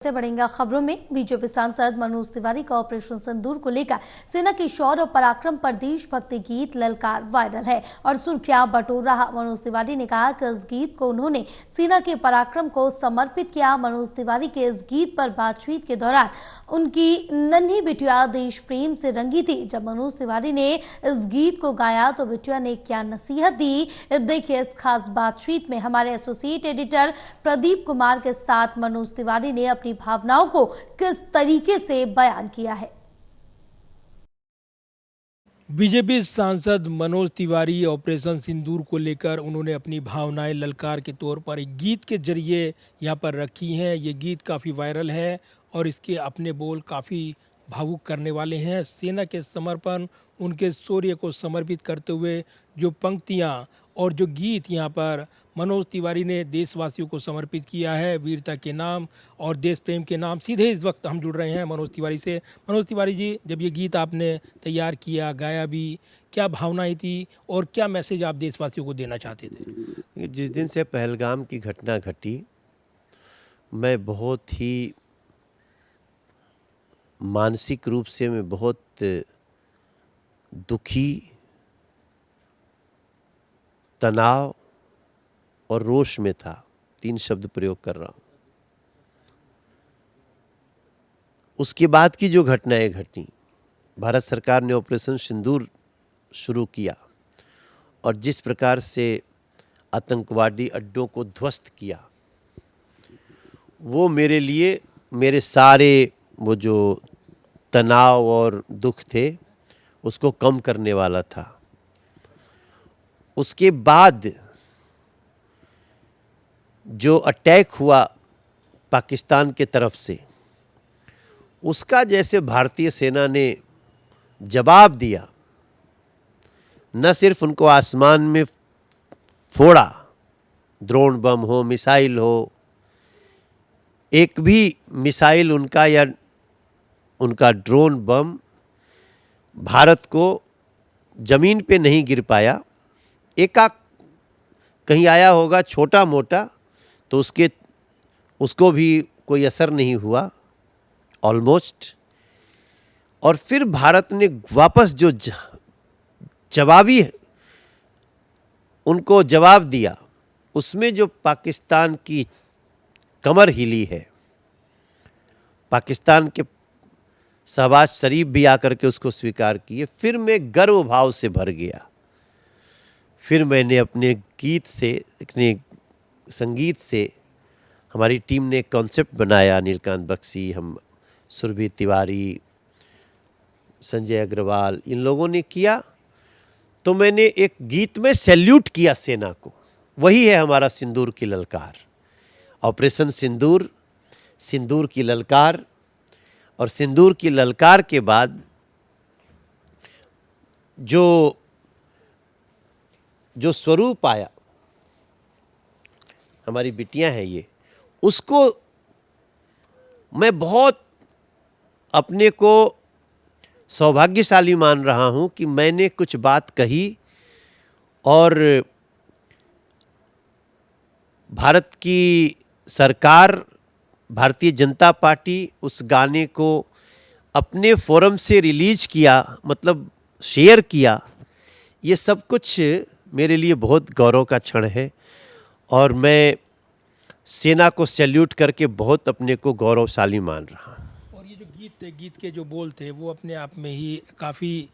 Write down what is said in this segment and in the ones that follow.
बढ़ेंगे खबरों में। बीजेपी सांसद मनोज तिवारी का ऑपरेशन सिंदूर को लेकर सेना के शौर्य और पराक्रम पर देशभक्ति गीत ललकार वायरल है और सुर्खियां बटोर रहा। मनोज तिवारी ने कहा कि इस गीत को उन्होंने सेना के पराक्रम को समर्पित किया। मनोज तिवारी के इस गीत पर बातचीत के दौरान उनकी नन्ही बिटिया देश प्रेम से रंगी थी। जब मनोज तिवारी ने इस गीत को गाया तो बिटिया ने क्या नसीहत दी, देखिए इस खास बातचीत में हमारे एसोसिएट एडिटर प्रदीप कुमार के साथ मनोज तिवारी ने अपनी भावनाओं को किस तरीके से बयान किया है। बीजेपी सांसद मनोज तिवारी ऑपरेशन सिंदूर को लेकर उन्होंने अपनी भावनाएं ललकार के तौर पर एक गीत के जरिए यहां पर रखी हैं। ये गीत काफ़ी वायरल है और इसके अपने बोल काफ़ी भावुक करने वाले हैं। सेना के समर्पण, उनके शौर्य को समर्पित करते हुए जो पंक्तियां और जो गीत यहाँ पर मनोज तिवारी ने देशवासियों को समर्पित किया है, वीरता के नाम और देश प्रेम के नाम। सीधे इस वक्त हम जुड़ रहे हैं मनोज तिवारी से। मनोज तिवारी जी, जब ये गीत आपने तैयार किया, गाया भी, क्या भावनाएं थी और क्या मैसेज आप देशवासियों को देना चाहते थे? जिस दिन से पहलगाम की घटना घटी, मैं बहुत ही मानसिक रूप से मैं बहुत दुखी, तनाव और रोष में था। 3 शब्द प्रयोग कर रहा हूँ। उसके बाद की जो घटनाएं घटी, भारत सरकार ने ऑपरेशन सिंदूर शुरू किया और जिस प्रकार से आतंकवादी अड्डों को ध्वस्त किया, वो मेरे लिए मेरे सारे वो जो तनाव और दुख थे उसको कम करने वाला था। उसके बाद जो अटैक हुआ पाकिस्तान के तरफ से, उसका जैसे भारतीय सेना ने जवाब दिया, न सिर्फ उनको आसमान में फोड़ा, ड्रोन बम हो, मिसाइल हो, एक भी मिसाइल उनका या उनका ड्रोन बम भारत को ज़मीन पे नहीं गिर पाया। एकाक कहीं आया होगा छोटा मोटा, तो उसको भी कोई असर नहीं हुआ ऑलमोस्ट। और फिर भारत ने वापस जो जवाबी उनको जवाब दिया, उसमें जो पाकिस्तान की कमर हिली है, पाकिस्तान के शहबाज शरीफ भी आकर के उसको स्वीकार किए। फिर मैं गर्व भाव से भर गया। फिर मैंने अपने गीत से, अपने संगीत से, हमारी टीम ने एक कॉन्सेप्ट बनाया, नीलकांत बख्शी, हम, सुरभि तिवारी, संजय अग्रवाल, इन लोगों ने किया। तो मैंने एक गीत में सैल्यूट किया सेना को। वही है हमारा सिंदूर की ललकार, ऑपरेशन सिंदूर, सिंदूर की ललकार। और सिंदूर की ललकार के बाद जो स्वरूप आया, हमारी बिटियां हैं ये, उसको मैं बहुत अपने को सौभाग्यशाली मान रहा हूं कि मैंने कुछ बात कही और भारत की सरकार, भारतीय जनता पार्टी उस गाने को अपने फोरम से रिलीज किया, मतलब शेयर किया। ये सब कुछ मेरे लिए बहुत गौरव का क्षण है और मैं सेना को सैल्यूट करके बहुत अपने को गौरवशाली मान रहा हूँ। और ये जो गीत के जो बोल थे वो अपने आप में ही काफ़ी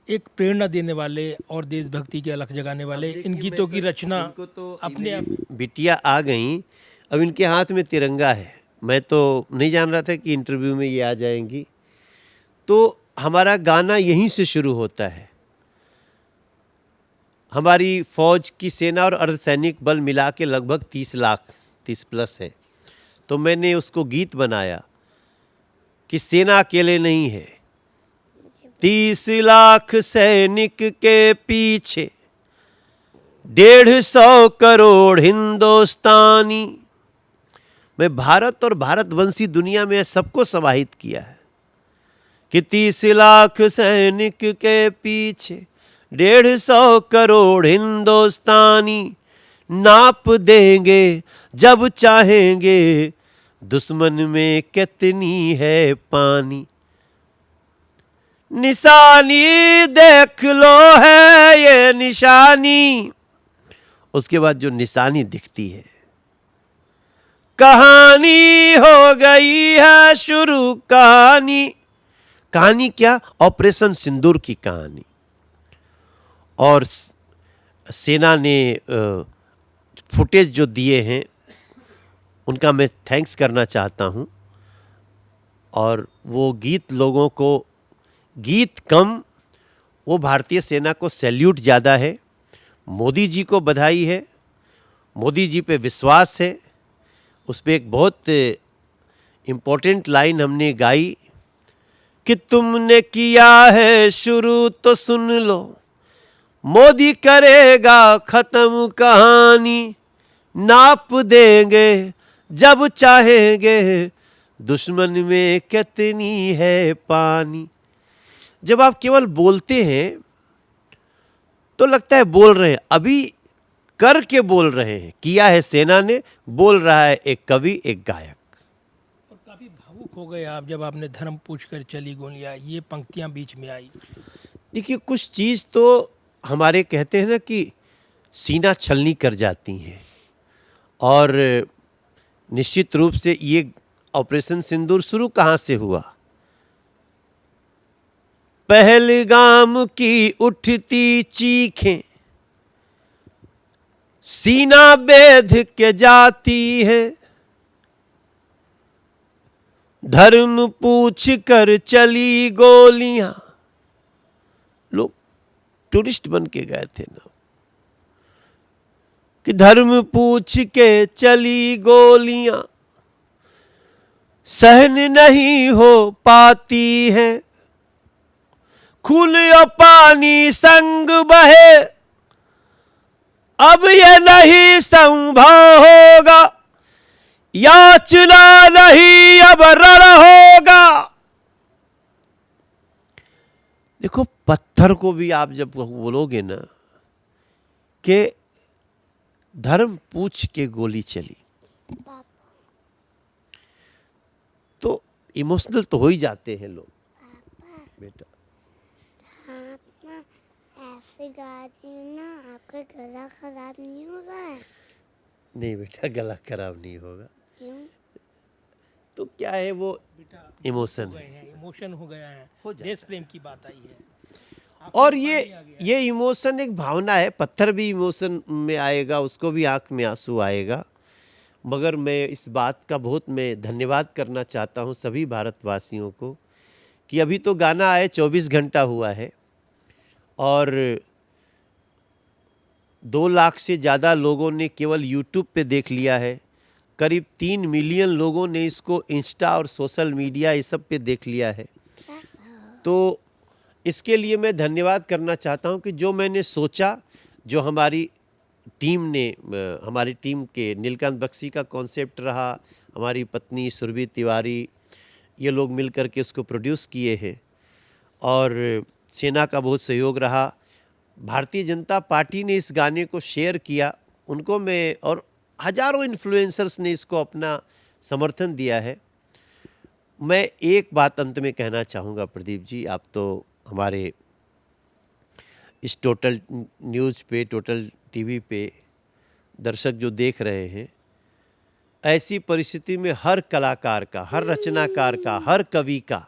एक प्रेरणा देने वाले और देशभक्ति की अलख जगाने वाले। इन गीतों की रचना तो अपने आप। बिटिया आ गई, अब इनके हाथ में तिरंगा है। मैं तो नहीं जान रहा था कि इंटरव्यू में ये आ जाएंगी। तो हमारा गाना यहीं से शुरू होता है। हमारी फौज की सेना और अर्धसैनिक बल मिला के लगभग 30 लाख, 30 प्लस है। तो मैंने उसको गीत बनाया कि सेना अकेले नहीं है, 30 लाख सैनिक के पीछे 150 करोड़ हिंदुस्तानी। मैं भारत और भारतवंशी दुनिया में सबको समाहित किया है कि 30 लाख सैनिक के पीछे 150 करोड़ हिंदुस्तानी, नाप देंगे जब चाहेंगे दुश्मन में कितनी है पानी, निशानी देख लो है ये निशानी। उसके बाद जो निशानी दिखती है, कहानी हो गई है शुरू कहानी। कहानी क्या? ऑपरेशन सिंदूर की कहानी। और सेना ने फुटेज जो दिए हैं उनका मैं थैंक्स करना चाहता हूं। और वो गीत लोगों को, गीत कम, वो भारतीय सेना को सैल्यूट ज़्यादा है। मोदी जी को बधाई है, मोदी जी पे विश्वास है। उस पर एक बहुत इम्पोर्टेंट लाइन हमने गाई कि तुमने किया है शुरू तो सुन लो, मोदी करेगा खत्म कहानी, नाप देंगे जब चाहेंगे, दुश्मन में कितनी है पानी। जब आप केवल बोलते हैं तो लगता है बोल रहे हैं, अभी करके बोल रहे हैं। किया है सेना ने, बोल रहा है एक कवि, एक गायक। और काफ़ी भावुक हो गए आप जब आपने धर्म पूछ कर चली गोलियां, ये पंक्तियां बीच में आई। देखिए, कुछ चीज़ तो हमारे कहते हैं ना कि सीना छलनी कर जाती हैं। और निश्चित रूप से ये ऑपरेशन सिंदूर शुरू कहाँ से हुआ? पहलगाम की उठती चीखें सीना बेध के जाती है, धर्म पूछ कर चली गोलियां। लोग टूरिस्ट बन के गए थे ना, कि धर्म पूछ के चली गोलियां सहन नहीं हो पाती है, खून और पानी संग बहे अब ये नहीं संभव होगा, याचना नहीं अब रण होगा। देखो, पत्थर को भी आप जब बोलोगे ना कि धर्म पूछ के गोली चली, तो इमोशनल तो हो ही जाते हैं लोग। बेटा, आप ना ऐसे गाती हो ना, आपका गला खराब नहीं होगा? नहीं बेटा, गला खराब नहीं होगा। क्यों? तो क्या है, वो इमोशन है, इमोशन हो गया है, देश प्रेम की बात आई है। और ये इमोशन एक भावना है। पत्थर भी इमोशन में आएगा, उसको भी आंख में आंसू आएगा। मगर मैं इस बात का बहुत मैं धन्यवाद करना चाहता हूं सभी भारतवासियों को कि अभी तो गाना आए 24 घंटा हुआ है और 2 लाख से ज़्यादा लोगों ने केवल यूट्यूब पे देख लिया है। करीब 3 मिलियन लोगों ने इसको इंस्टा और सोशल मीडिया ये सब पे देख लिया है। तो इसके लिए मैं धन्यवाद करना चाहता हूं कि जो मैंने सोचा, जो हमारी टीम ने, हमारी टीम के नीलकांत बख्शी का कॉन्सेप्ट रहा, हमारी पत्नी सुरभि तिवारी, ये लोग मिल कर के इसको प्रोड्यूस किए हैं और सेना का बहुत सहयोग रहा। भारतीय जनता पार्टी ने इस गाने को शेयर किया, उनको मैं, और हजारों इन्फ्लुएंसर्स ने इसको अपना समर्थन दिया है। मैं एक बात अंत में कहना चाहूँगा प्रदीप जी, आप तो हमारे इस टोटल न्यूज़ पे, टोटल टीवी पे दर्शक जो देख रहे हैं, ऐसी परिस्थिति में हर कलाकार का, हर रचनाकार का, हर कवि का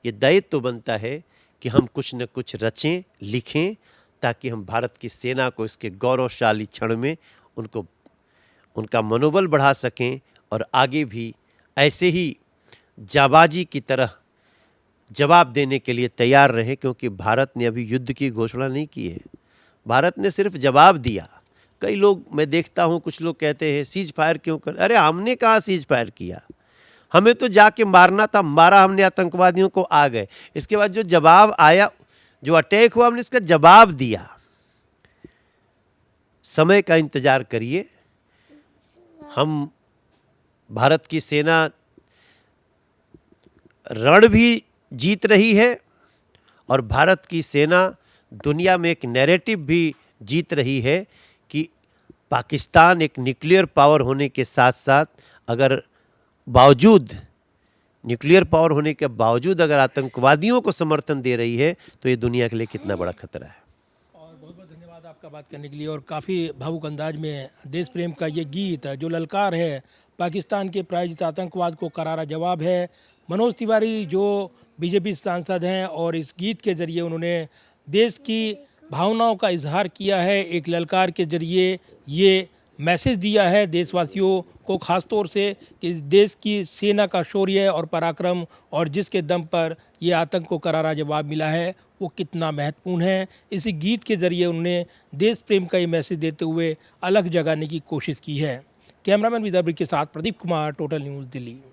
ये दायित्व बनता है कि हम कुछ न कुछ रचें, लिखें, ताकि हम भारत की सेना को इसके गौरवशाली क्षण में उनका मनोबल बढ़ा सकें और आगे भी ऐसे ही जाबाजी की तरह जवाब देने के लिए तैयार रहें। क्योंकि भारत ने अभी युद्ध की घोषणा नहीं की है, भारत ने सिर्फ जवाब दिया। कई लोग, मैं देखता हूं, कुछ लोग कहते हैं सीज फायर क्यों कर। अरे हमने कहाँ सीज फायर किया, हमें तो जाके मारना था, मारा हमने आतंकवादियों को, आ गए। इसके बाद जो जवाब आया, जो अटैक हुआ, हमने इसका जवाब दिया। समय का इंतजार करिए। हम, भारत की सेना रण भी जीत रही है और भारत की सेना दुनिया में एक नैरेटिव भी जीत रही है कि पाकिस्तान एक न्यूक्लियर पावर होने के साथ साथ अगर बावजूद, न्यूक्लियर पावर होने के बावजूद अगर आतंकवादियों को समर्थन दे रही है तो ये दुनिया के लिए कितना बड़ा खतरा है। और बहुत बहुत धन्यवाद आपका बात करने के लिए। और काफ़ी भावुक अंदाज में देश प्रेम का ये गीत जो ललकार है पाकिस्तान के प्रायोजित आतंकवाद को करारा जवाब है। मनोज तिवारी जो बीजेपी सांसद हैं और इस गीत के जरिए उन्होंने देश की भावनाओं का इजहार किया है, एक ललकार के जरिए ये मैसेज दिया है देशवासियों को, ख़ास तौर से कि देश की सेना का शौर्य और पराक्रम और जिसके दम पर ये आतंक को करारा जवाब मिला है वो कितना महत्वपूर्ण है। इसी गीत के ज़रिए उन्होंने देश प्रेम का ये मैसेज देते हुए अलग जगाने की कोशिश की है। कैमरामैन विदा ब्रिक के साथ प्रदीप कुमार, टोटल न्यूज़, दिल्ली।